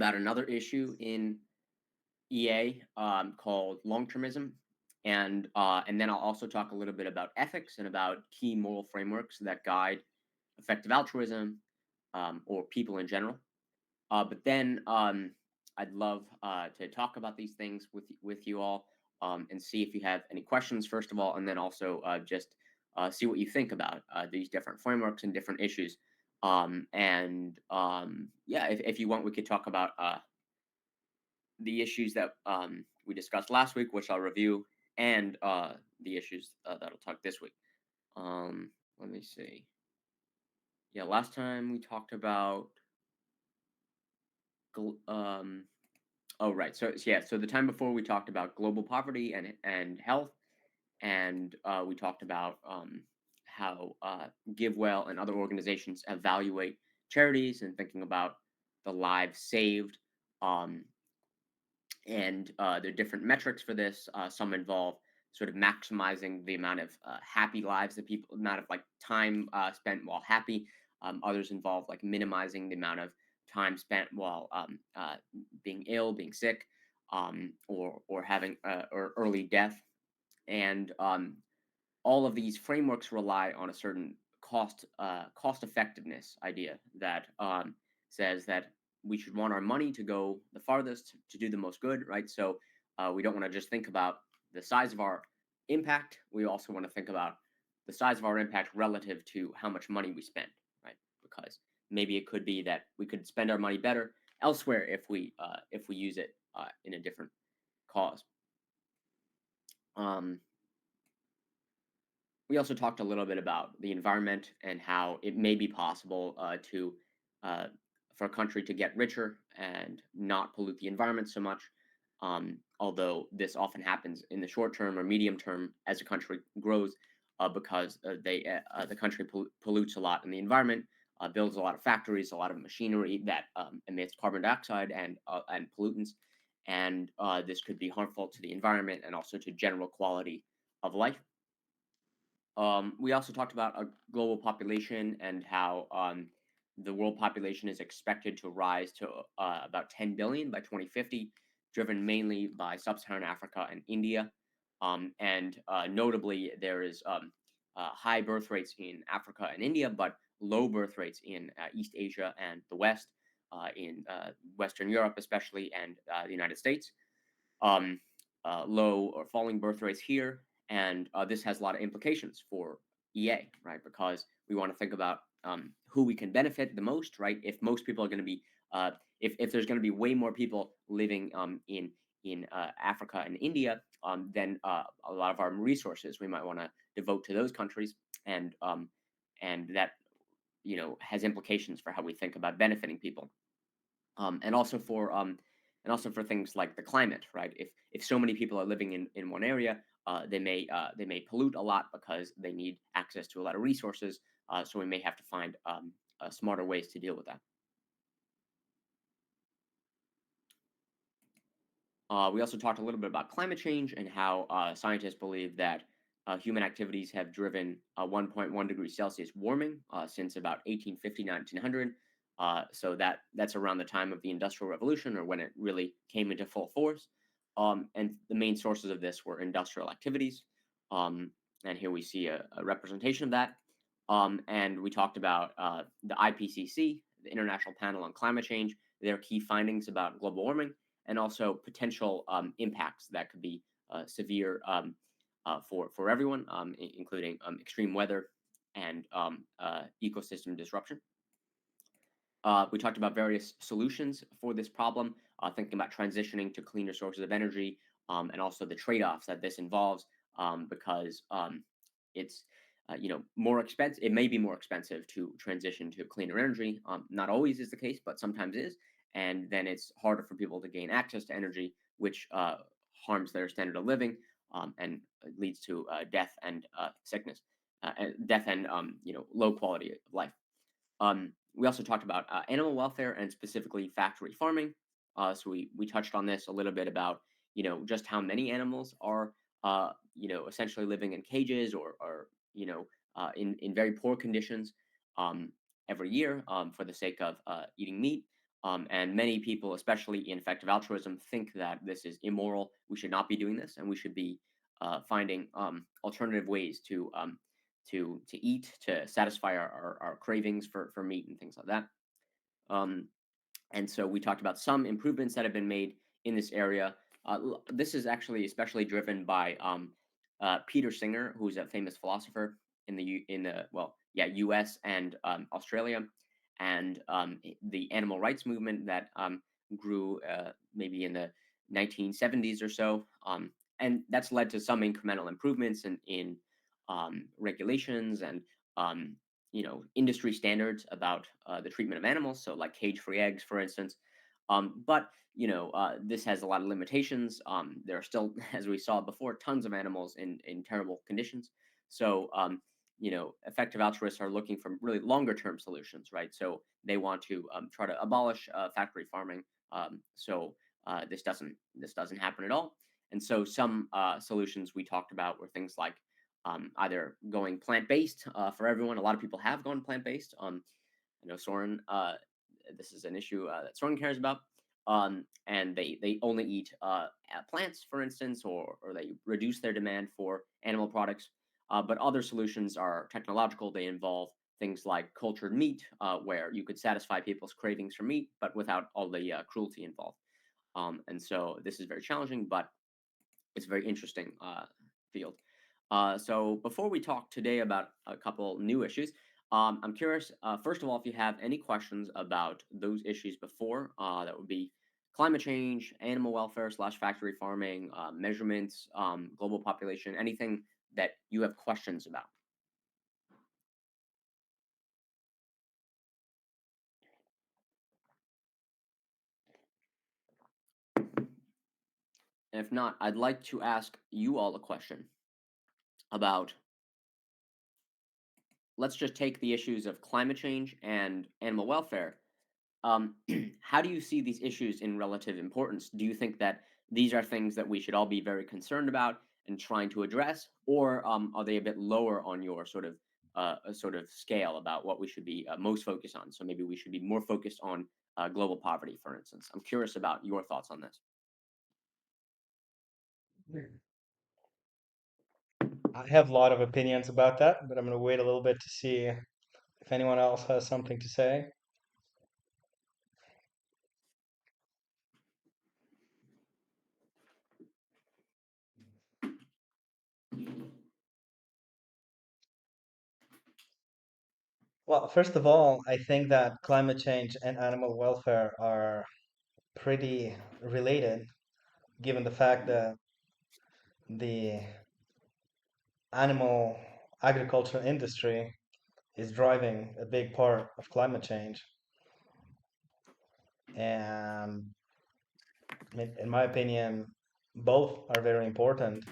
about another issue in EA called long-termism, and then I'll also talk a little bit about ethics and about key moral frameworks that guide effective altruism or people in general. But then I'd love to talk about these things with you all and see if you have any questions first of all, and then also just see what you think about these different frameworks and different issues. Yeah, if you want, we could talk about the issues that we discussed last week, which I'll review, and the issues that I'll talk this week. Let me see. Yeah, last time we talked about. gl- Um, oh, right. So the time before we talked about global poverty and health, and we talked about how GiveWell and other organizations evaluate charities and thinking about the lives saved. Um, and there are different metrics for this. Some involve sort of maximizing the amount of happy lives that people, amount of like time spent while happy. Others involve like minimizing the amount of time spent while being ill, being sick, or having or early death. And all of these frameworks rely on a certain cost effectiveness idea that says that we should want our money to go the farthest to do the most good, right? So we don't want to just think about the size of our impact. We also want to think about the size of our impact relative to how much money we spend, right? Because maybe it could be that we could spend our money better elsewhere if we use it in a different cause. Um, we also talked a little bit about the environment and how it may be possible to uh, for a country to get richer and not pollute the environment so much. Although this often happens in the short term or medium term as a country grows, because the country pollutes a lot in the environment, builds a lot of factories, a lot of machinery that emits carbon dioxide and pollutants, and this could be harmful to the environment and also to general quality of life. We also talked about a global population and how the world population is expected to rise to about 10 billion by 2050, driven mainly by sub-Saharan Africa and India. And notably, there is high birth rates in Africa and India, but low birth rates in East Asia and the West, in Western Europe especially, and the United States. um, Low or falling birth rates here, and this has a lot of implications for EA, right? Because we want to think about who we can benefit the most, right? If most people are going to be, if there's going to be way more people living in Africa and India, then a lot of our resources we might want to devote to those countries, and that has implications for how we think about benefiting people, um, and also for um, and also for things like the climate, right? If so many people are living in one area, they may pollute a lot because they need access to a lot of resources. So we may have to find smarter ways to deal with that. We also talked a little bit about climate change and how scientists believe that human activities have driven 1.1 degrees Celsius warming since about 1850, 1900. So that's around the time of the Industrial Revolution, or when it really came into full force. And the main sources of this were industrial activities. Um, and here we see a representation of that. And we talked about the IPCC, the International Panel on Climate Change, their key findings about global warming, and also potential impacts that could be severe for everyone, including extreme weather and ecosystem disruption. We talked about various solutions for this problem, thinking about transitioning to cleaner sources of energy, and also the trade-offs that this involves, because it's more expensive. It may be more expensive to transition to cleaner energy. Not always is the case, but sometimes is, and then it's harder for people to gain access to energy, which harms their standard of living, and leads to death and sickness, and death and low quality of life. We also talked about animal welfare and specifically factory farming. So we touched on this a little bit about just how many animals are essentially living in cages or in very poor conditions um, every year for the sake of eating meat. And many people, especially in effective altruism, think that this is immoral. We should not be doing this, and we should be finding alternative ways to eat, to satisfy our cravings for meat and things like that. Um, and so we talked about some improvements that have been made in this area. This is actually especially driven by Peter Singer, who's a famous philosopher in the U.S. and Australia, and the animal rights movement that grew maybe in the 1970s or so, and that's led to some incremental improvements in regulations and um, industry standards about the treatment of animals, so like cage-free eggs, for instance. But this has a lot of limitations. There are still, as we saw before, tons of animals in terrible conditions. So effective altruists are looking for really longer-term solutions, right? So they want to try to abolish factory farming. This doesn't happen at all. And so some solutions we talked about were things like either going plant-based for everyone. A lot of people have gone plant-based. I know Soren, this is an issue that Soren cares about. And they only eat plants, for instance, or they reduce their demand for animal products. But other solutions are technological. They involve things like cultured meat, where you could satisfy people's cravings for meat, but without all the cruelty involved. And so this is very challenging, but it's a very interesting field. So before we talk today about a couple new issues, I'm curious, first of all, if you have any questions about those issues before, that would be climate change, animal welfare slash factory farming, measurements, global population, anything that you have questions about. And if not, I'd like to ask you all a question about, let's just take the issues of climate change and animal welfare. Um, how do you see these issues in relative importance? Do you think that these are things that we should all be very concerned about and trying to address, or are they a bit lower on your sort of scale about what we should be most focused on? So maybe we should be more focused on global poverty, for instance. I'm curious about your thoughts on this. I have a lot of opinions about that, but I'm going to wait a little bit to see if anyone else has something to say. Well, first of all, I think that climate change and animal welfare are pretty related, given the fact that the animal agriculture industry is driving a big part of climate change. And in my opinion, both are very important.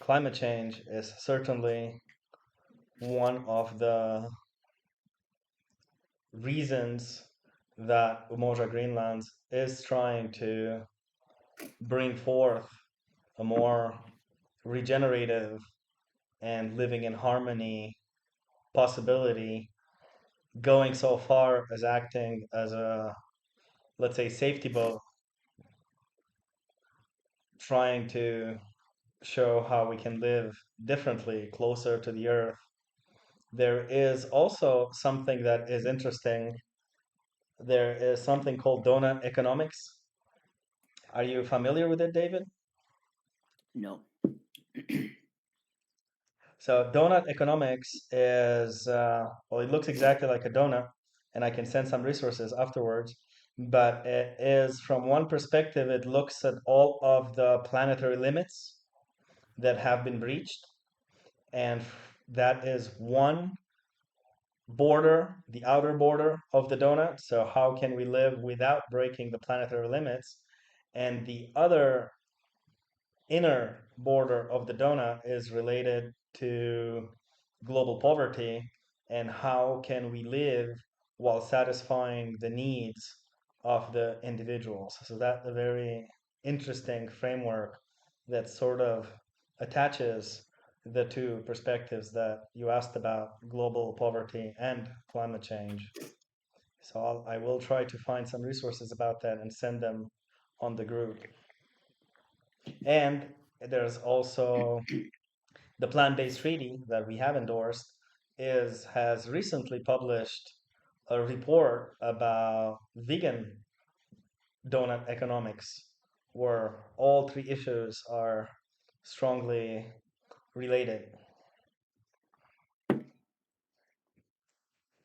Climate change is certainly one of the reasons that Umoja Greenland is trying to bring forth a more regenerative and living in harmony possibility, going so far as acting as a, let's say, safety boat, trying to show how we can live differently, closer to the earth. There is also something that is interesting. There is something called donut economics. Are you familiar with it, David? No. So donut economics is, well, it looks exactly like a donut, and I can send some resources afterwards. But it is, from one perspective, it looks at all of the planetary limits that have been breached, and that is one border, the outer border of the donut. So how can we live without breaking the planetary limits? And the other inner border of the donut is related to global poverty and how can we live while satisfying the needs of the individuals. So that's a very interesting framework that sort of attaches the two perspectives that you asked about, global poverty and climate change. So I will try to find some resources about that and send them on the group. And there's also the plant-based treaty that we have endorsed is has recently published a report about vegan donut economics, where all three issues are strongly related.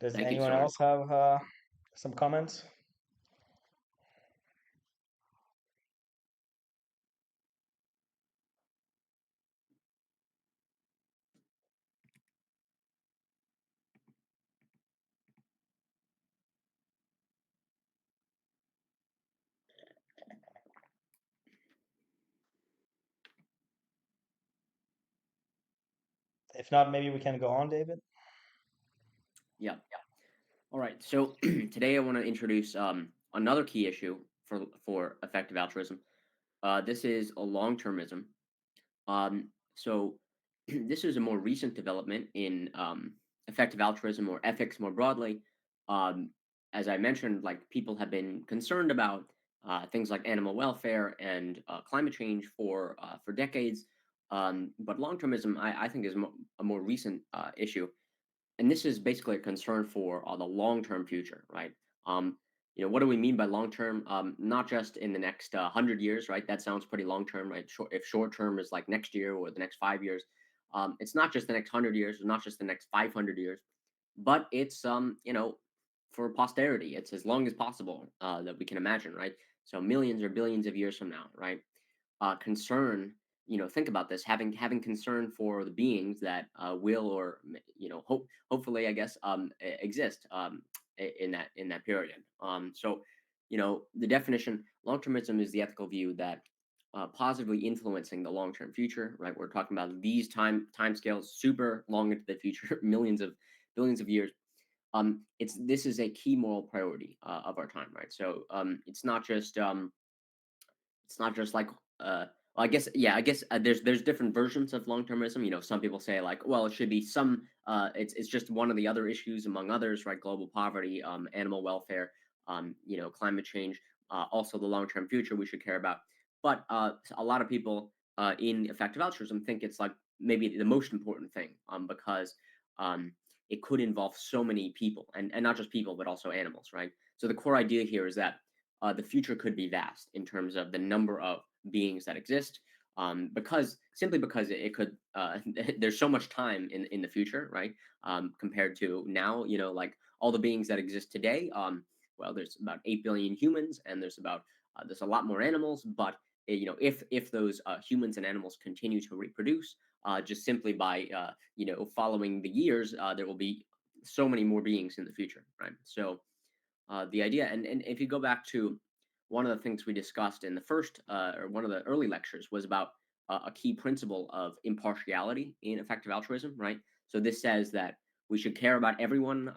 Does Thank you, anyone Soren. else have some comments? If not, maybe we can go on, David. Yeah. All right. So today I want to introduce another key issue for effective altruism. This is a long-termism. So this is a more recent development in effective altruism or ethics more broadly. Um, as I mentioned, like people have been concerned about things like animal welfare and climate change for decades. But long-termism, I think, is a more recent issue, and this is basically a concern for the long-term future, right? Um, what do we mean by long-term? Not just in the next 100 years, right? That sounds pretty long-term, right? If short-term is like next year or the next 5 years, it's not just the next 100 years, it's not just the next 500 years, but it's for posterity. It's as long as possible that we can imagine, right? So millions or billions of years from now, right? Concern, think about this, having concern for the beings that will or hopefully, I guess, exist in that period. So the definition, long-termism is the ethical view that positively influencing the long-term future, right? We're talking about these time scales super long into the future, millions of billions of years. It's This is a key moral priority of our time, right? So it's not just like well, I guess, yeah, I guess there's different versions of long-termism. Some people say like, well, it should be some it's just one of the other issues among others, right? Global poverty, animal welfare, climate change, also the long-term future we should care about. But a lot of people in effective altruism think it's like maybe the most important thing, because um, it could involve so many people, and not just people but also animals, right? So the core idea here is that the future could be vast in terms of the number of beings that exist, because simply because it could there's so much time in the future, right? Compared to now, like all the beings that exist today. Well, there's about 8 billion humans, and there's a lot more animals, but if those humans and animals continue to reproduce just simply by following the years, there will be so many more beings in the future, right? So the idea, and if you go back to one of the things we discussed in the first or one of the early lectures, was about a key principle of impartiality in effective altruism, right? So this says that we should care about everyone,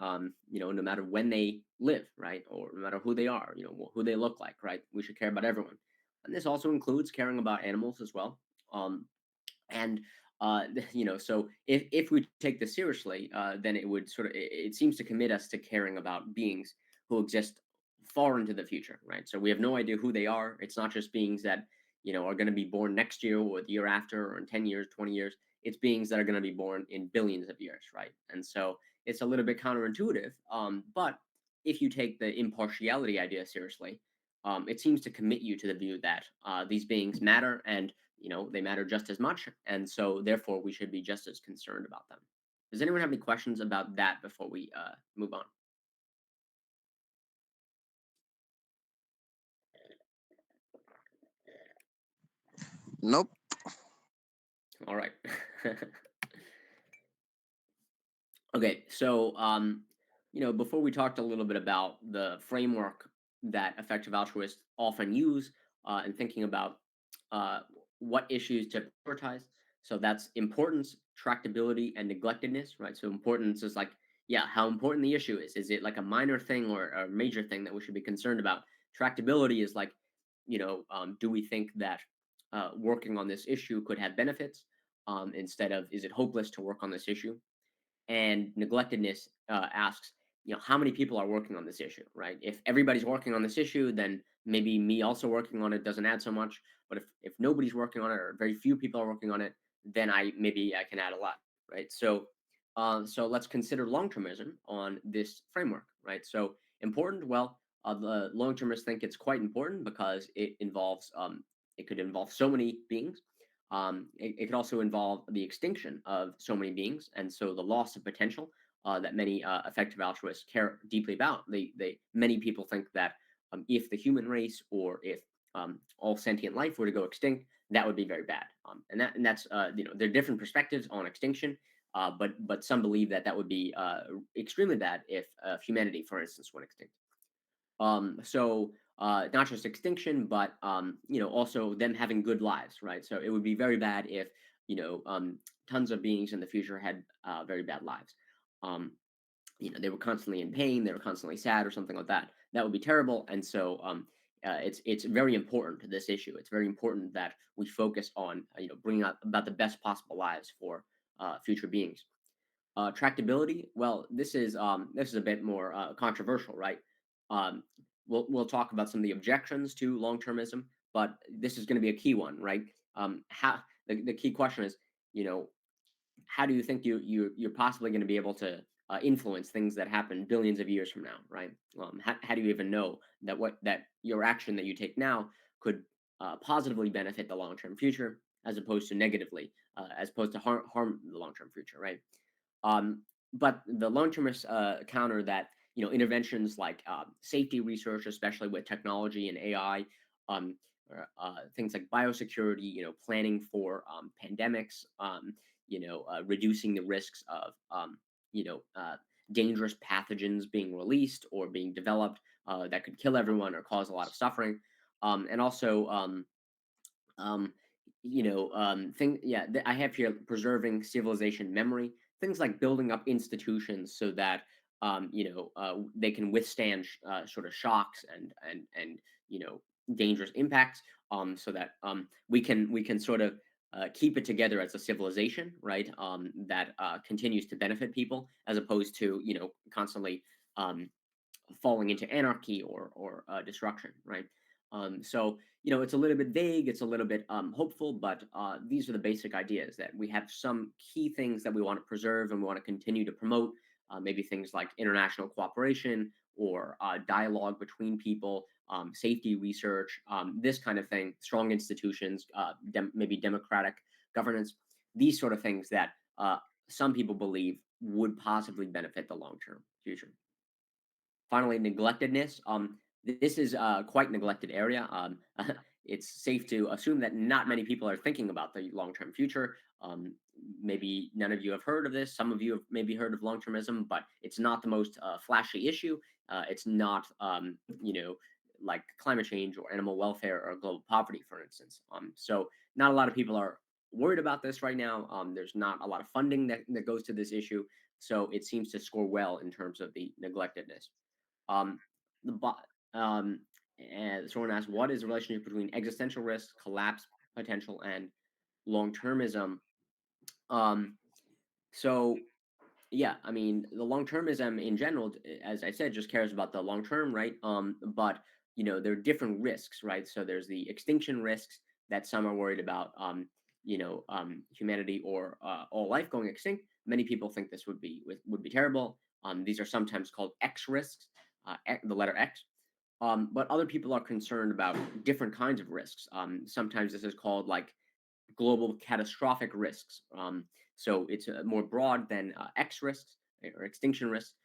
no matter when they live, right, or no matter who they are, who they look like, right? We should care about everyone, and this also includes caring about animals as well. Um, and so if we take this seriously, then it would it seems to commit us to caring about beings who exist far into the future, right? So we have no idea who they are. It's not just beings that are going to be born next year or the year after or in 10 years, 20 years. It's beings that are going to be born in billions of years, right? And so it's a little bit counterintuitive, but if you take the impartiality idea seriously, it seems to commit you to the view that these beings matter, and they matter just as much, and so therefore we should be just as concerned about them. Does anyone have any questions about that before we move on? Nope. All right. Okay, so before we talked a little bit about the framework that effective altruists often use in thinking about uh, what issues to prioritize. So that's importance, tractability, and neglectedness, right? So importance is like, yeah, how important the issue is. Is it like a minor thing or a major thing that we should be concerned about? Tractability is like, do we think that working on this issue could have benefits, instead of is it hopeless to work on this issue? And neglectedness asks, how many people are working on this issue, right? If everybody's working on this issue, then maybe me also working on it doesn't add so much. But if nobody's working on it or very few people are working on it, then I can add a lot, right? So let's consider long-termism on this framework, right? So important, well, the long-termists think it's quite important because it could involve so many beings. It could also involve the extinction of so many beings, and so the loss of potential that many effective altruists care deeply about. Many people think that if the human race or if all sentient life were to go extinct, that would be very bad. And that's there are different perspectives on extinction, but some believe that that would be extremely bad if humanity, for instance, went extinct. So not just extinction, but also them having good lives, right? So it would be very bad if tons of beings in the future had very bad lives. Um, they were constantly in pain, they were constantly sad, or something like that. That would be terrible. And so it's very important to this issue. It's very important that we focus on bringing up about the best possible lives for future beings. Tractability, well, this is a bit more controversial, right? Um, we'll talk about some of the objections to long-termism, but this is going to be a key one, right? How the key question is, you know, how do you think you're possibly going to be able to influence things that happen billions of years from now, right? How do you even know that your action that you take now could positively benefit the long-term future as opposed to negatively, as opposed to harm the long-term future, right? But the long-termists counter that interventions like safety research, especially with technology and AI, things like biosecurity, planning for pandemics, reducing the risks of you know uh, dangerous pathogens being released or being developed that could kill everyone or cause a lot of suffering, and also um, I have here preserving civilization memory, things like building up institutions so that they can withstand sort of shocks and dangerous impacts, so that we can sort of keep it together as a civilization, right? That continues to benefit people as opposed to constantly um, falling into anarchy or destruction, right? So it's a little bit vague, it's a little bit hopeful, but these are the basic ideas that we have some key things that we want to preserve and we want to continue to promote. Maybe things like international cooperation or dialogue between people, safety research, this kind of thing, strong institutions, maybe democratic governance, these sort of things that some people believe would possibly benefit the long term future. Finally, neglectedness. This is a quite neglected area. It's safe to assume that not many people are thinking about the long-term future. Maybe none of you have heard of this. Some of you have maybe heard of long-termism, but it's not the most flashy issue. It's not, like climate change or animal welfare or global poverty, for instance. So not a lot of people are worried about this right now. There's not a lot of funding that goes to this issue, so it seems to score well in terms of the neglectedness. Um, the bo- and someone asked, what is the relationship between existential risk, collapse potential, and long termism? Um, so yeah, I mean, the long termism in general, as I said, just cares about the long term, right? But there are different risks, right? So there's the extinction risks that some are worried about, humanity or all life going extinct. Many people think this would be terrible. These are sometimes called X risks, the letter X. But other people are concerned about different kinds of risks. Sometimes this is called like global catastrophic risks. So it's more broad than X risks or extinction risks.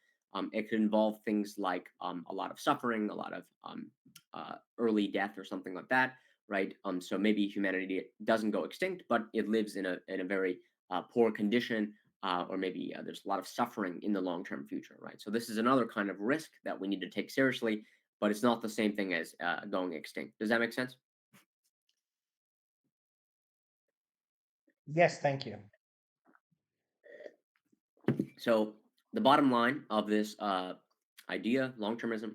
It could involve things like a lot of suffering, a lot of early death, or something like that, right? So maybe humanity doesn't go extinct, but it lives in a very poor condition, or maybe there's a lot of suffering in the long term future, right? So this is another kind of risk that we need to take seriously, but it's not the same thing as going extinct. Does that make sense? Yes, thank you. So the bottom line of this idea, long termism,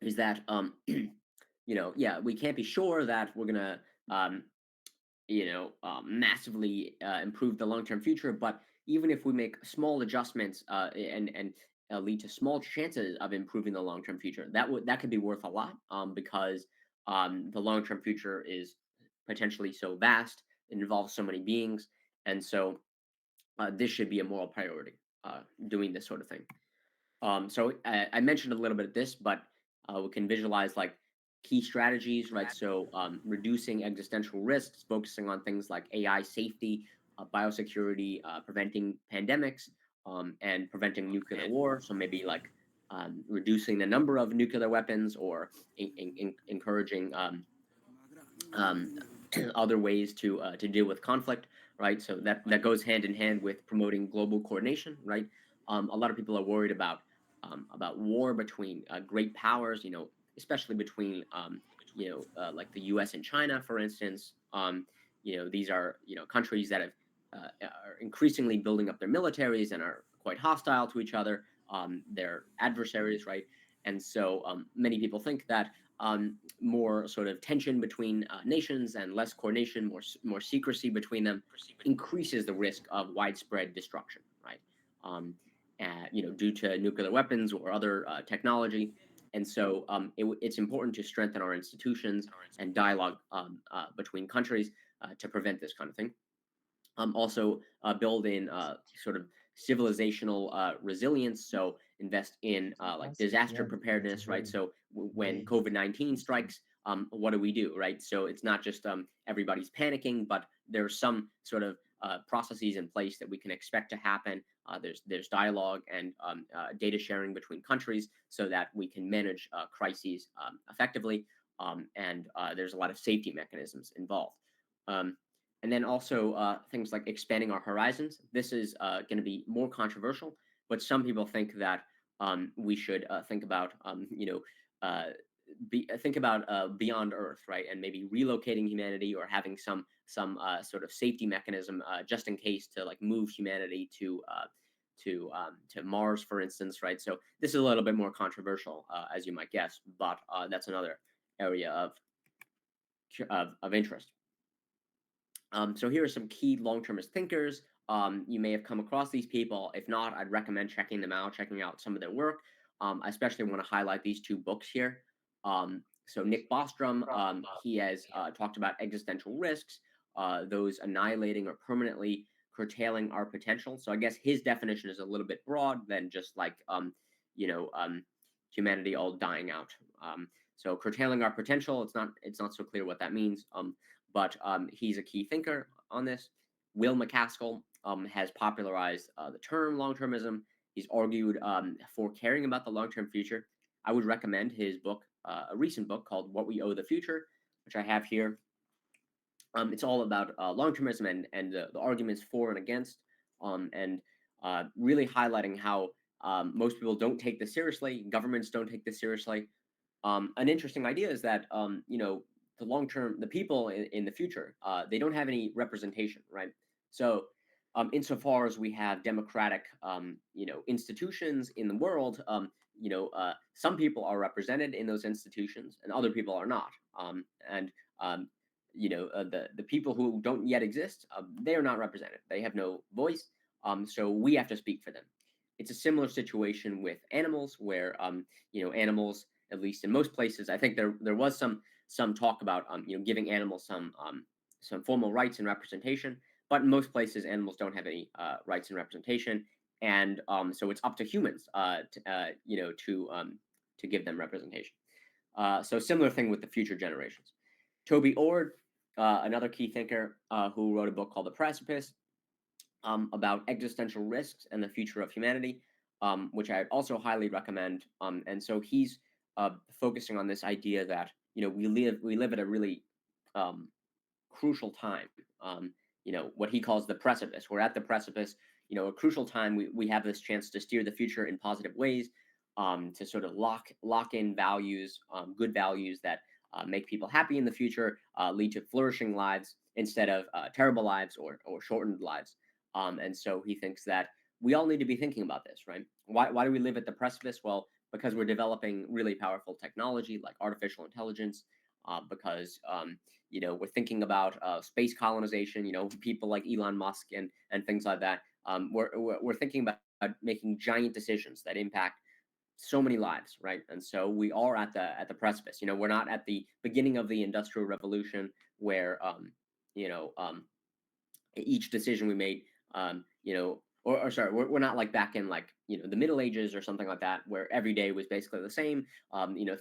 is that yeah, we can't be sure that we're gonna um, massively improve the long term future, but even if we make small adjustments and lead to small chances of improving the long-term future. That could be worth a lot, because the long-term future is potentially so vast. It involves so many beings, and so this should be a moral priority. Doing this sort of thing. So I mentioned a little bit of this, but we can visualize like key strategies, right? So reducing existential risks, focusing on things like AI safety, biosecurity, preventing pandemics, and preventing nuclear war. So maybe like reducing the number of nuclear weapons, or encouraging um, other ways to deal with conflict, right? So that goes hand in hand with promoting global coordination, right? A lot of people are worried about war between great powers, especially between like the U.S. and China, for instance. These are countries that are increasingly building up their militaries and are quite hostile to each other. They're adversaries, right? And so many people think that more sort of tension between nations and less coordination, more secrecy between them, increases the risk of widespread destruction, right? Due to nuclear weapons or other technology. And so it's important to strengthen our institutions and dialogue between countries to prevent this kind of thing. Also build in sort of civilizational resilience. So invest in like disaster preparedness, right? So when COVID-19 strikes, what do we do, right? So it's not just everybody's panicking, but there's some sort of processes in place that we can expect to happen. There's dialogue and data sharing between countries so that we can manage crises effectively. And there's a lot of safety mechanisms involved. Um, and then also things like expanding our horizons. This is going to be more controversial, but some people think that we should think about, think about beyond Earth, right? And maybe relocating humanity, or having some sort of safety mechanism just in case, to like move humanity to Mars, for instance, right? So this is a little bit more controversial, as you might guess, but that's another area of interest. So here are some key long-termist thinkers. You may have come across these people. If not, I'd recommend checking out some of their work. I especially want to highlight these two books here. So Nick Bostrom, he has talked about existential risks, those annihilating or permanently curtailing our potential. So I guess his definition is a little bit broad than just like you know humanity all dying out. So curtailing our potential, it's not so clear what that means. But he's a key thinker on this. Will MacAskill has popularized the term long-termism. He's argued for caring about the long-term future. I would recommend his book, a recent book called What We Owe the Future, which I have here. It's all about long-termism and the arguments for and against, and really highlighting how most people don't take this seriously. Governments don't take this seriously. An interesting idea is that the long term, the people in the future, they don't have any representation, right? So, insofar as we have democratic, institutions in the world, some people are represented in those institutions, and other people are not. And the people who don't yet exist, they are not represented. They have no voice. So we have to speak for them. It's a similar situation with animals, where animals, at least in most places. I think there was some talk about giving animals some formal rights and representation, but in most places animals don't have any rights and representation, and so it's up to humans to give them representation. So similar thing with the future generations. Toby Ord, another key thinker who wrote a book called The Precipice, about existential risks and the future of humanity, which I also highly recommend. And so he's focusing on this idea that we live at a really crucial time. What he calls the precipice. We're at the precipice. A crucial time. We have this chance to steer the future in positive ways, to sort of lock in values, good values that make people happy in the future, lead to flourishing lives instead of terrible lives or shortened lives. And so he thinks that we all need to be thinking about this, right? Why do we live at the precipice? Well, because we're developing really powerful technology like artificial intelligence, because we're thinking about space colonization. People like Elon Musk and things like that. We're thinking about making giant decisions that impact so many lives, right? And so we are at the precipice. We're not at the beginning of the Industrial Revolution where you know each decision we made, or sorry, we're not like back in like the Middle Ages or something like that, where every day was basically the same.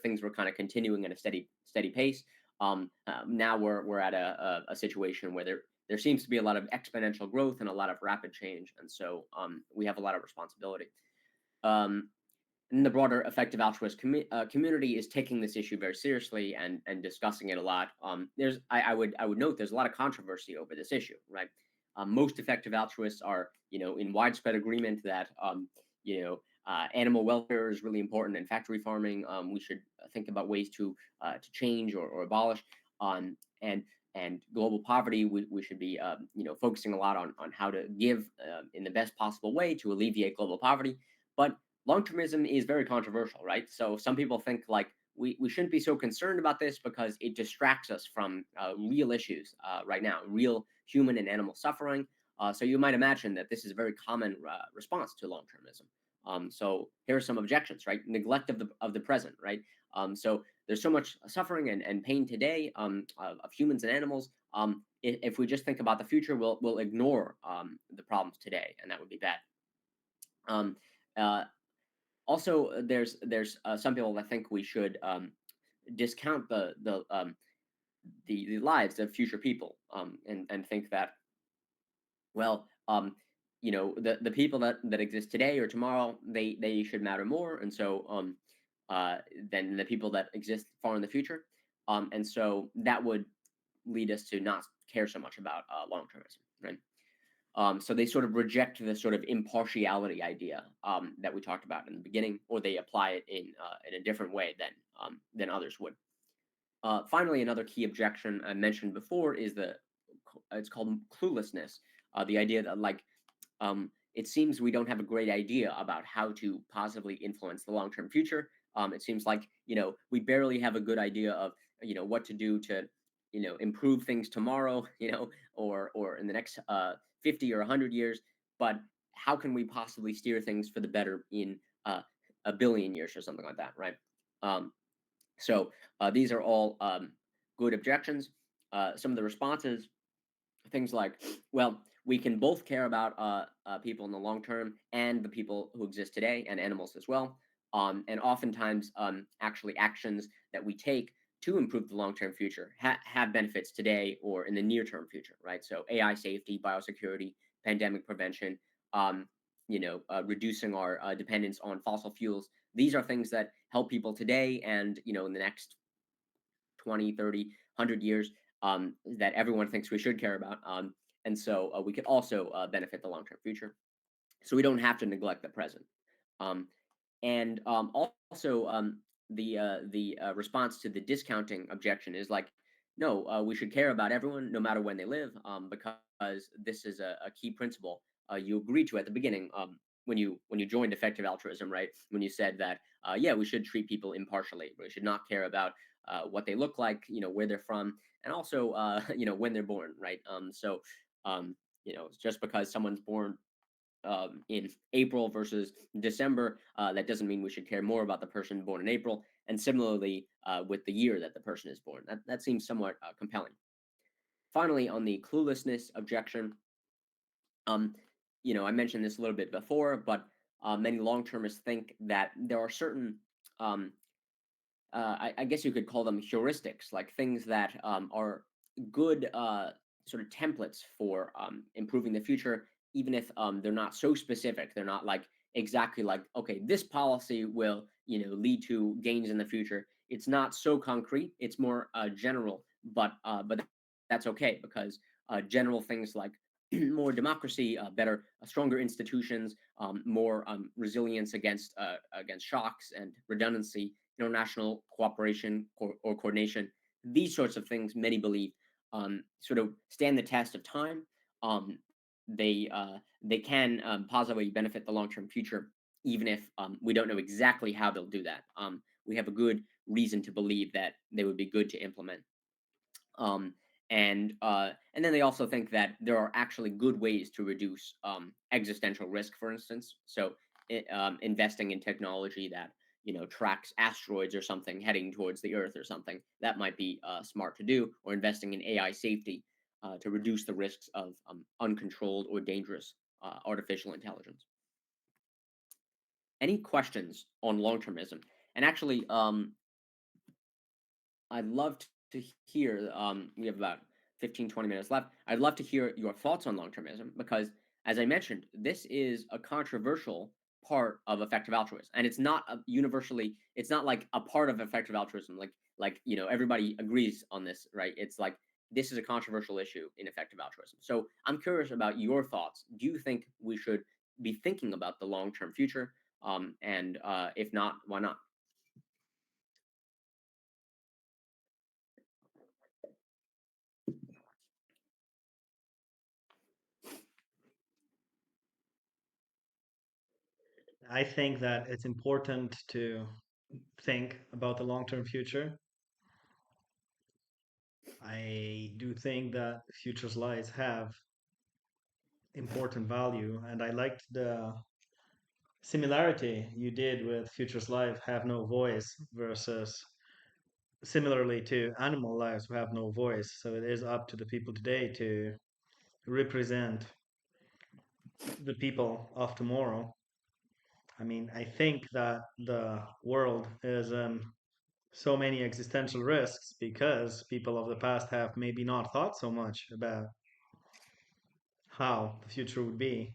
Things were kind of continuing at a steady pace. Now we're at a situation where there seems to be a lot of exponential growth and a lot of rapid change, and so we have a lot of responsibility. Um, and the broader effective altruist community is taking this issue very seriously and discussing it a lot. I would note there's a lot of controversy over this issue, right? Most effective altruists are in widespread agreement that animal welfare is really important in factory farming. We should think about ways to change or abolish. And global poverty, we should be focusing a lot on how to give in the best possible way to alleviate global poverty. But long-termism is very controversial, right? So some people think like we shouldn't be so concerned about this because it distracts us from real issues right now, real human and animal suffering. So you might imagine that this is a very common response to long-termism. So here are some objections, right? Neglect of the present, right? So there's so much suffering and pain today of humans and animals. If we just think about the future, we'll ignore the problems today, and that would be bad. Um, uh, Also, there's some people that think we should discount the lives of future people, and think that, well, the people that exist today or tomorrow, they should matter more, and so uh, than the people that exist far in the future, and so that would lead us to not care so much about long termism, right? So they sort of reject the sort of impartiality idea that we talked about in the beginning, or they apply it in a different way than others would. Finally, another key objection I mentioned before is it's called cluelessness. The idea that like it seems we don't have a great idea about how to positively influence the long-term future. It seems like we barely have a good idea of what to do to improve things tomorrow, or in the next 50 or 100 years. But how can we possibly steer things for the better in a billion years or something like that, right? Um, so these are all good objections. Some of the responses, things like, well, we can both care about people in the long term and the people who exist today and animals as well. And oftentimes, actually, actions that we take to improve the long term future have benefits today or in the near term future, right? So, AI safety, biosecurity, pandemic prevention, reducing our dependence on fossil fuels. These are things that help people today and, in the next 20, 30, 100 years, that everyone thinks we should care about. And so we could also benefit the long term future. So we don't have to neglect the present. Um, and also, the response to the discounting objection is like, no, we should care about everyone no matter when they live, because this is a key principle you agreed to at the beginning, when you joined effective altruism, right? When you said that, yeah, we should treat people impartially. We should not care about what they look like, where they're from, and also when they're born, right? Um, just because someone's born in April versus December, that doesn't mean we should care more about the person born in April. And similarly, with the year that the person is born, that seems somewhat compelling. Finally, on the cluelessness objection, um, I mentioned this a little bit before, but many long-termists think that there are certain um, I guess you could call them heuristics, like things that are good sort of templates for improving the future, even if they're not so specific. They're not like exactly like, okay, this policy will lead to gains in the future. It's not so concrete. It's more general, but that's okay because general things like more democracy, better, stronger institutions, more resilience against shocks and redundancy, international cooperation or coordination. These sorts of things, many believe, sort of stand the test of time. They can positively benefit the long term future, even if we don't know exactly how they'll do that. We have a good reason to believe that they would be good to implement. Um, And then they also think that there are actually good ways to reduce existential risk, for instance. So investing in technology that tracks asteroids or something heading towards the Earth or something, that might be smart to do, or investing in AI safety to reduce the risks of uncontrolled or dangerous artificial intelligence. Any questions on long-termism? And actually, I'd love to hear, we have about 15, 20 minutes left. I'd love to hear your thoughts on long-termism because, as I mentioned, this is a controversial part of effective altruism. And it's not universally, it's not like a part of effective altruism, like everybody agrees on this, right? It's like this is a controversial issue in effective altruism. So I'm curious about your thoughts. Do you think we should be thinking about the long-term future? And if not, why not? I think that it's important to think about the long-term future. I do think that Future's Lies have important value, and I liked the similarity you did with Future's Life have no voice versus similarly to animal lives who have no voice. So it is up to the people today to represent the people of tomorrow. I mean, I think that the world is in so many existential risks because people of the past have maybe not thought so much about how the future would be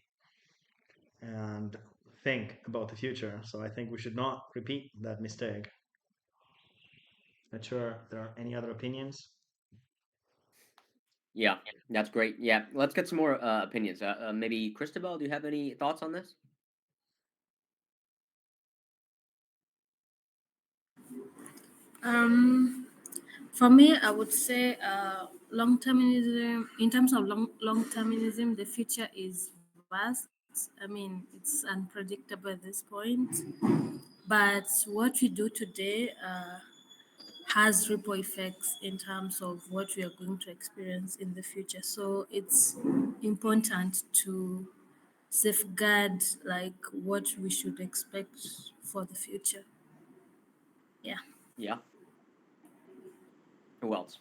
and think about the future. So I think we should not repeat that mistake. Not sure there are any other opinions. Yeah, that's great. Yeah, let's get some more opinions. Maybe Christabel, do you have any thoughts on this? Um, for me, I would say long-termism. In terms of long-termism, the future is vast. I mean, it's unpredictable at this point. But what we do today has ripple effects in terms of what we are going to experience in the future. So it's important to safeguard like what we should expect for the future. Yeah. Yeah. Who else?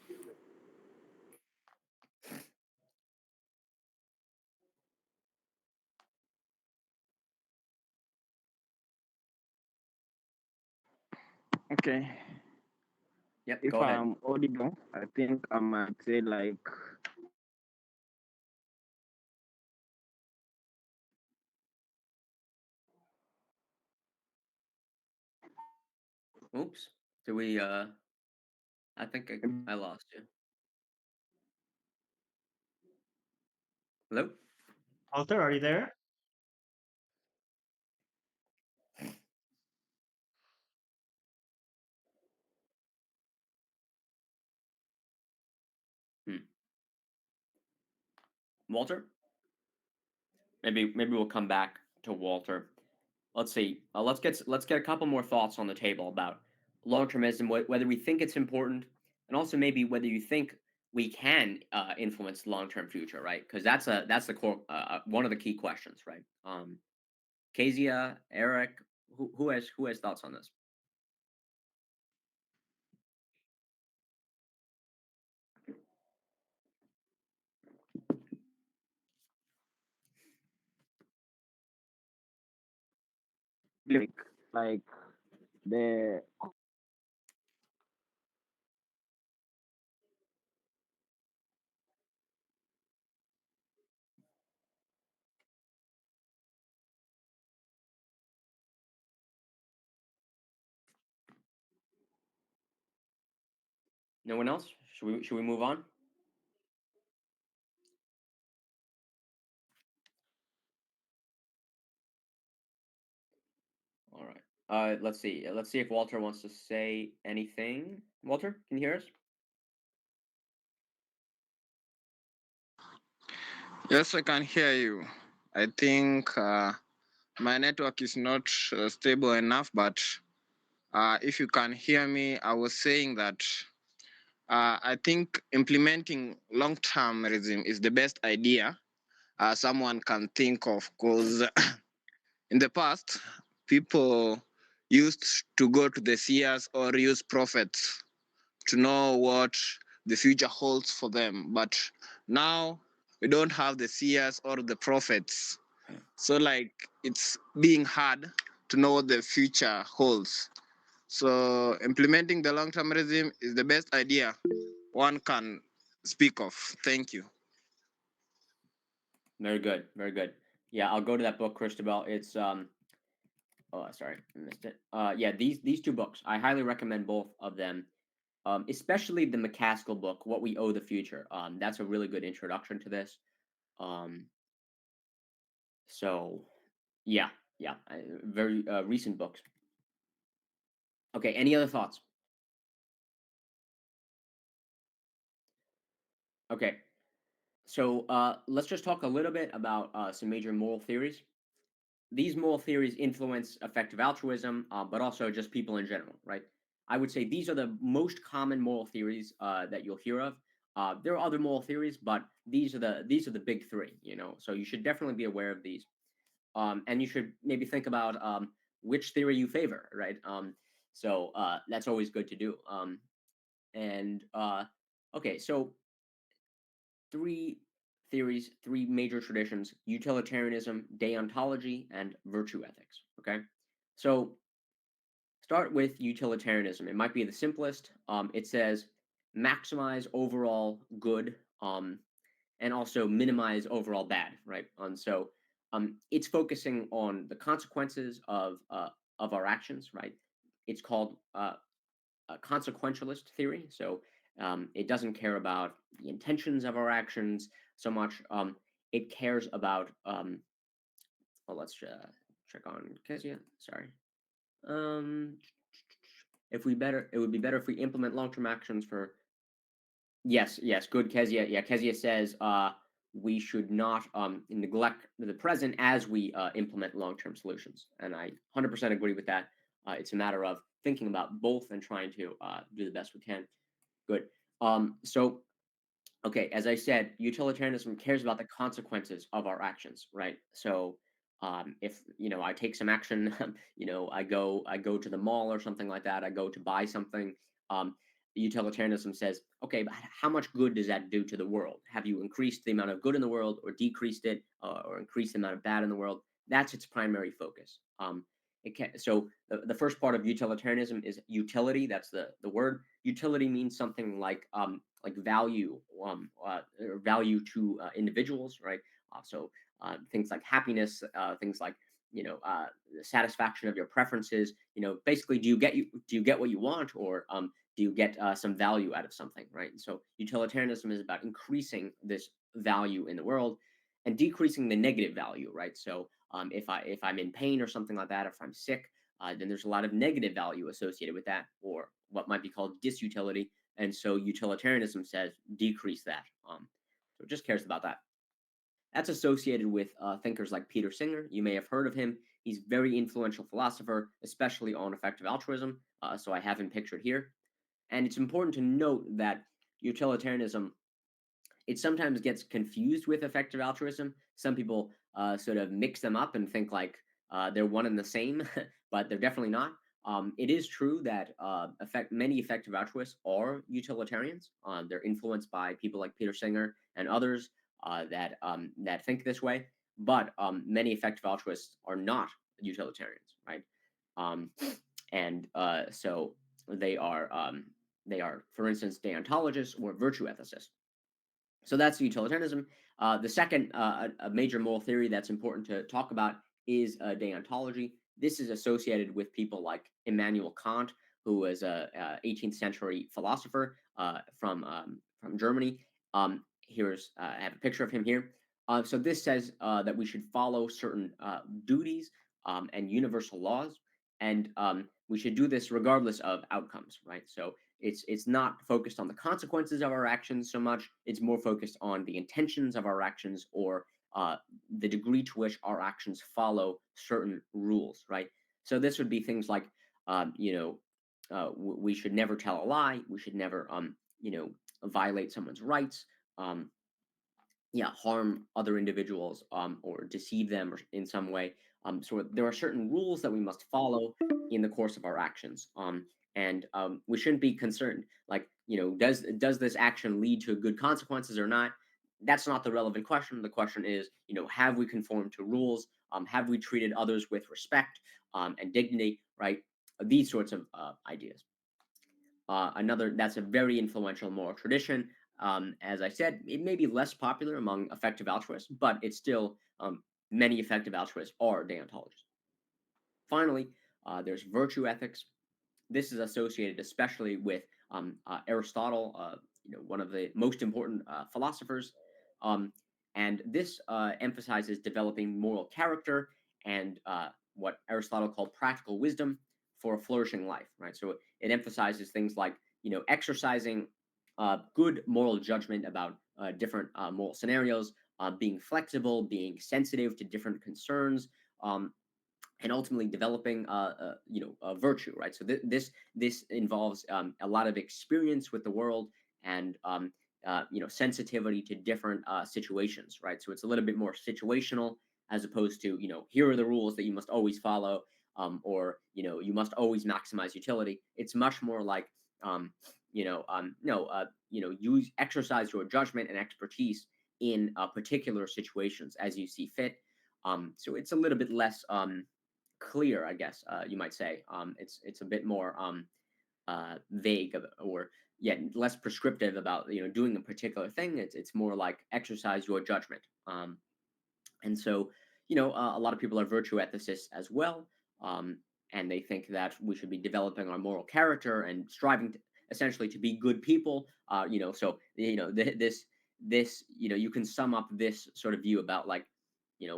Okay. Yep, If go ahead. I'm audible, I think I might say like Oops. Do we? I think I lost you. Hello. Walter, are you there? Hmm. Walter. Maybe we'll come back to Walter. Let's see. Let's get a couple more thoughts on the table about long-termism, whether we think it's important, and also maybe whether you think we can influence the long-term future, right? Because that's the core one of the key questions, right? Kezia, Eric, who has thoughts on this? like the No one else? Should we move on? All right. Let's see. Let's see if Walter wants to say anything. Walter, can you hear us? yes, I can hear you. I think my network is not stable enough, but if you can hear me, I was saying that I think implementing long-termism is the best idea someone can think of, because in the past, people used to go to the seers or use prophets to know what the future holds for them. But now we don't have the seers or the prophets. So like it's being hard to know what the future holds. So implementing the long-termism is the best idea one can speak of. Thank you. Very good, very good. Yeah, I'll go to that book, Christabel. It's oh, sorry, I missed it. Yeah, these two books, I highly recommend both of them. Especially the McCaskill book, What We Owe the Future. That's a really good introduction to this. Um, so yeah, yeah, very recent books. Okay, any other thoughts? Okay, so let's just talk a little bit about some major moral theories. These moral theories influence effective altruism, but also just people in general, right? I would say these are the most common moral theories that you'll hear of. There are other moral theories, but these are the big three, you know. So you should definitely be aware of these, and you should maybe think about which theory you favor, right? So that's always good to do. And okay, so three theories, three major traditions: utilitarianism, deontology, and virtue ethics. Okay, so start with utilitarianism. It might be the simplest. It says maximize overall good, and also minimize overall bad, right? And so it's focusing on the consequences of our actions, right? It's called a consequentialist theory. So it doesn't care about the intentions of our actions so much. It cares about. Well, let's check on Kezia. Sorry. Um, if we better, it would be better if we implement long-term actions for. Yes, yes, good, Kezia. Yeah, Kezia says we should not neglect the present as we implement long-term solutions, and I 100% agree with that. It's a matter of thinking about both and trying to do the best we can. Good. So, okay, as I said, utilitarianism cares about the consequences of our actions, right? So, if I take some action, I go to the mall or something like that. I go to buy something. Utilitarianism says, okay, but how much good does that do to the world? Have you increased the amount of good in the world, or decreased it, or increased the amount of bad in the world? That's its primary focus. So the first part of utilitarianism is utility. That's the word. Utility means something like value, or value to individuals, right? So things like happiness, things like the satisfaction of your preferences. Basically, do you get what you want, or do you get some value out of something, right? And so utilitarianism is about increasing this value in the world and decreasing the negative value, right? So if I'm in pain or something like that, if I'm sick, then there's a lot of negative value associated with that, or what might be called disutility. And so utilitarianism says decrease that. So it just cares about that. That's associated with thinkers like Peter Singer. You may have heard of him. He's a very influential philosopher, especially on effective altruism. So I have him pictured here. And it's important to note that utilitarianism, it sometimes gets confused with effective altruism. Some people sort of mix them up and think like they're one and the same, but they're definitely not. It is true that many effective altruists are utilitarians. They're influenced by people like Peter Singer and others that think this way. But many effective altruists are not utilitarians, right? Um, and so they are, for instance, deontologists or virtue ethicists. So that's utilitarianism. The second a major moral theory that's important to talk about is deontology. This is associated with people like Immanuel Kant, who was a 18th century philosopher from Germany. I have a picture of him here. So this says that we should follow certain duties and universal laws, and we should do this regardless of outcomes, right? So it's not focused on the consequences of our actions so much. It's more focused on the intentions of our actions, or the degree to which our actions follow certain rules, right? So this would be things like, we should never tell a lie. We should never violate someone's rights, um, harm other individuals, or deceive them or in some way. So there are certain rules that we must follow in the course of our actions. And we shouldn't be concerned, like, does this action lead to good consequences or not? That's not the relevant question. The question is, have we conformed to rules? Have we treated others with respect and dignity? Right? These sorts of ideas. Another that's a very influential moral tradition. As I said, it may be less popular among effective altruists, but it's still many effective altruists are deontologists. Finally, there's virtue ethics. This is associated especially with Aristotle, one of the most important philosophers, um, and this emphasizes developing moral character and what Aristotle called practical wisdom for a flourishing life. Right, so it emphasizes things like exercising good moral judgment about different moral scenarios, being flexible, being sensitive to different concerns. And ultimately developing a virtue, right? So this involves a lot of experience with the world and sensitivity to different situations, right? So it's a little bit more situational as opposed to here are the rules that you must always follow, or you must always maximize utility. It's much more like no use exercise your judgment and expertise in particular situations as you see fit. So it's a little bit less clear, I guess you might say. It's a bit more vague, or less prescriptive about doing a particular thing. It's more like exercise your judgment. And so a lot of people are virtue ethicists as well, and they think that we should be developing our moral character and striving essentially to be good people. So this you can sum up this sort of view about, like,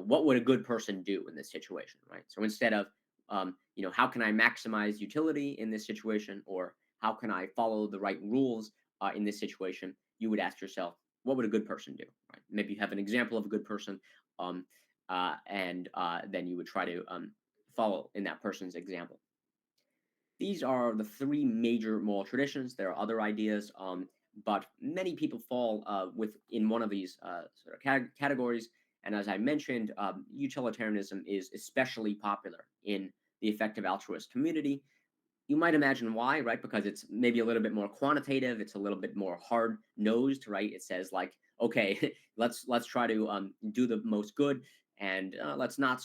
what would a good person do in this situation, right? So instead of how can I maximize utility in this situation, or how can I follow the right rules in this situation, you would ask yourself, what would a good person do, right? Maybe you have an example of a good person, um, and then you would try to follow in that person's example. These are the three major moral traditions. There are other ideas, but many people fall within one of these sort of categories. And as I mentioned, utilitarianism is especially popular in the effective altruist community. You might imagine why, right? Because it's maybe a little bit more quantitative. It's a little bit more hard nosed, right? It says, like, okay, let's try to do the most good, and let's not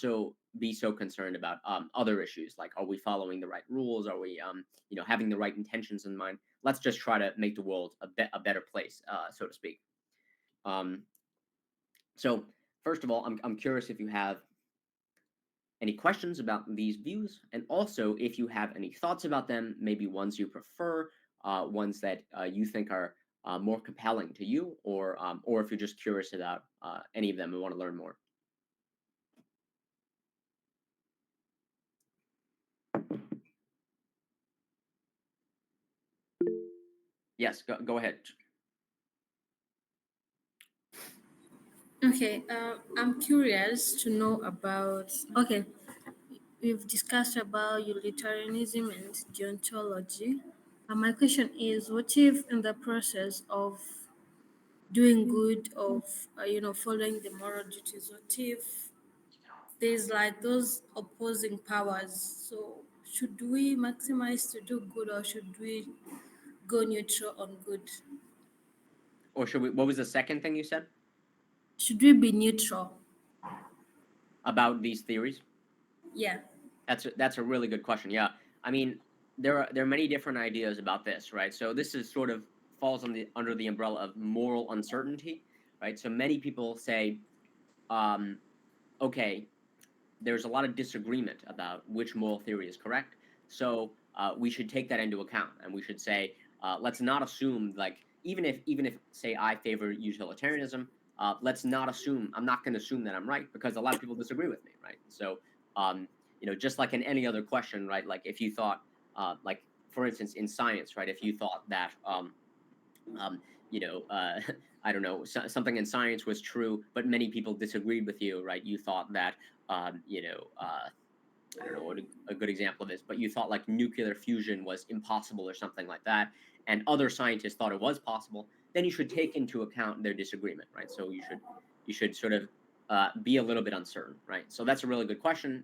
be so concerned about other issues, like, are we following the right rules? Are we having the right intentions in mind? Let's just try to make the world a better place, so to speak. Um, so first of all, I'm curious if you have any questions about these views, and also if you have any thoughts about them, maybe ones you prefer, ones that you think are more compelling to you, or if you're just curious about any of them and want to learn more. Yes, go ahead. Okay, I'm curious to know about. Okay, we've discussed about utilitarianism and deontology. My question is, what if in the process of doing good, of following the moral duties, what if there's like those opposing powers? So should we maximize to do good, or should we go neutral on good? Or should we? What was the second thing you said Should we be neutral? about these theories? Yeah. That's a really good question. Yeah, I mean, there are many different ideas about this, right? So this is sort of falls under the umbrella of moral uncertainty, right? So many people say, um, okay, there's a lot of disagreement about which moral theory is correct. So we should take that into account, and we should say, let's not assume, like, even if say I favor utilitarianism, let's not assume, I'm not going to assume that I'm right, because a lot of people disagree with me, right? So just like in any other question, right? Like if you thought, like for instance in science, right? If you thought that um, I don't know, something in science was true, but many people disagreed with you, right? You thought that, I don't know what a good example of this, but you thought like nuclear fusion was impossible or something like that, and other scientists thought it was possible, then you should take into account their disagreement, right? So you should sort of be a little bit uncertain, right? So that's a really good question.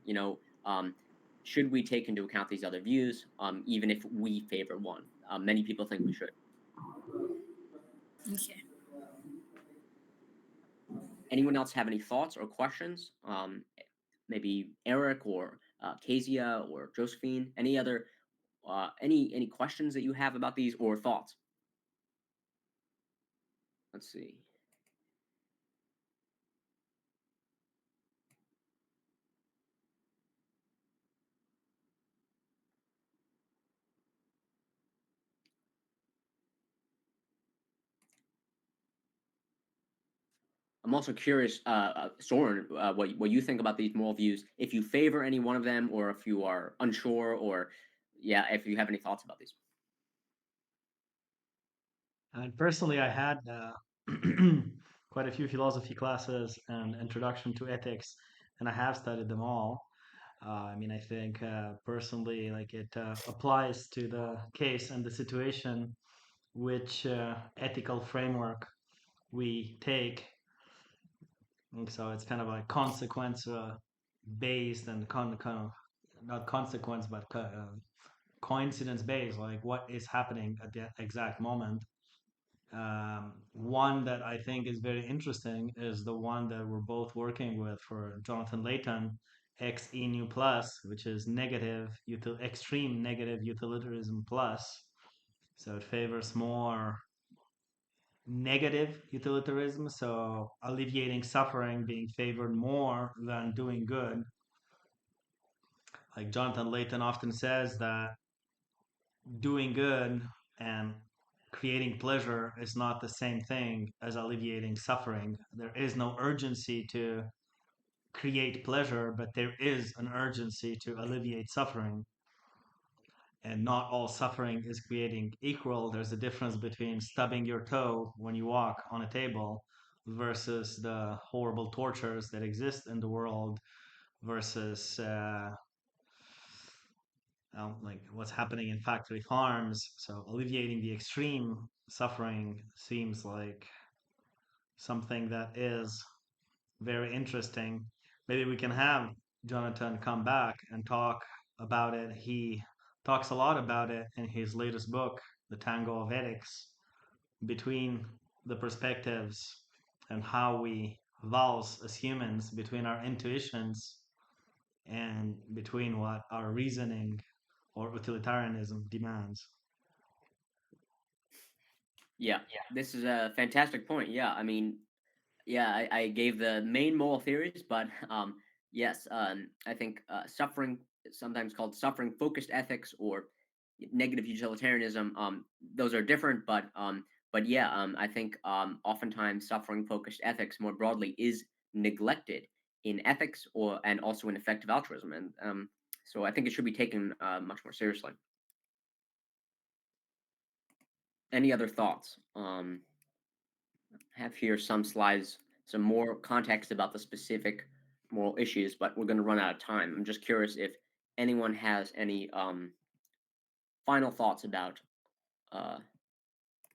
Should we take into account these other views, even if we favor one? Many people think we should. Okay. Anyone else have any thoughts or questions? Maybe Eric or Kezia or Josephine. Any other any questions that you have about these or thoughts? Let's see. I'm also curious, Soren, what you think about these moral views. If you favor any one of them, or if you are unsure, or yeah, if you have any thoughts about these. And personally, I had quite a few philosophy classes and introduction to ethics, and I have studied them all. I mean, I think personally, like it applies to the case and the situation, which ethical framework we take. And so it's kind of like consequence based and kind of not consequence, but coincidence based, like what is happening at the exact moment. One that I think is very interesting is the one that we're both working with for Jonathan Layton, XE New Plus, which is extreme negative utilitarianism plus. So it favors more negative utilitarianism, so alleviating suffering being favored more than doing good. Like Jonathan Layton often says that doing good and creating pleasure is not the same thing as alleviating suffering. There is no urgency to create pleasure, but there is an urgency to alleviate suffering. And not all suffering is creating equal. There's a difference between stubbing your toe when you walk on a table versus the horrible tortures that exist in the world versus like what's happening in factory farms. So alleviating the extreme suffering seems like something that is very interesting. Maybe we can have Jonathan come back and talk about it. He talks a lot about it in his latest book, The Tango of Ethics, between the perspectives and how we valse as humans between our intuitions and between what our reasoning or utilitarianism demands. Yeah, this is a fantastic point. Yeah, I mean, yeah, I gave the main moral theories, but yes, I think suffering, sometimes called suffering focused ethics or negative utilitarianism, those are different, but yeah, I think oftentimes suffering focused ethics more broadly is neglected in ethics or and also in effective altruism, and so I think it should be taken much more seriously. Any other thoughts? Have here some slides, some more context about the specific moral issues, but we're going to run out of time. I'm just curious if anyone has any final thoughts about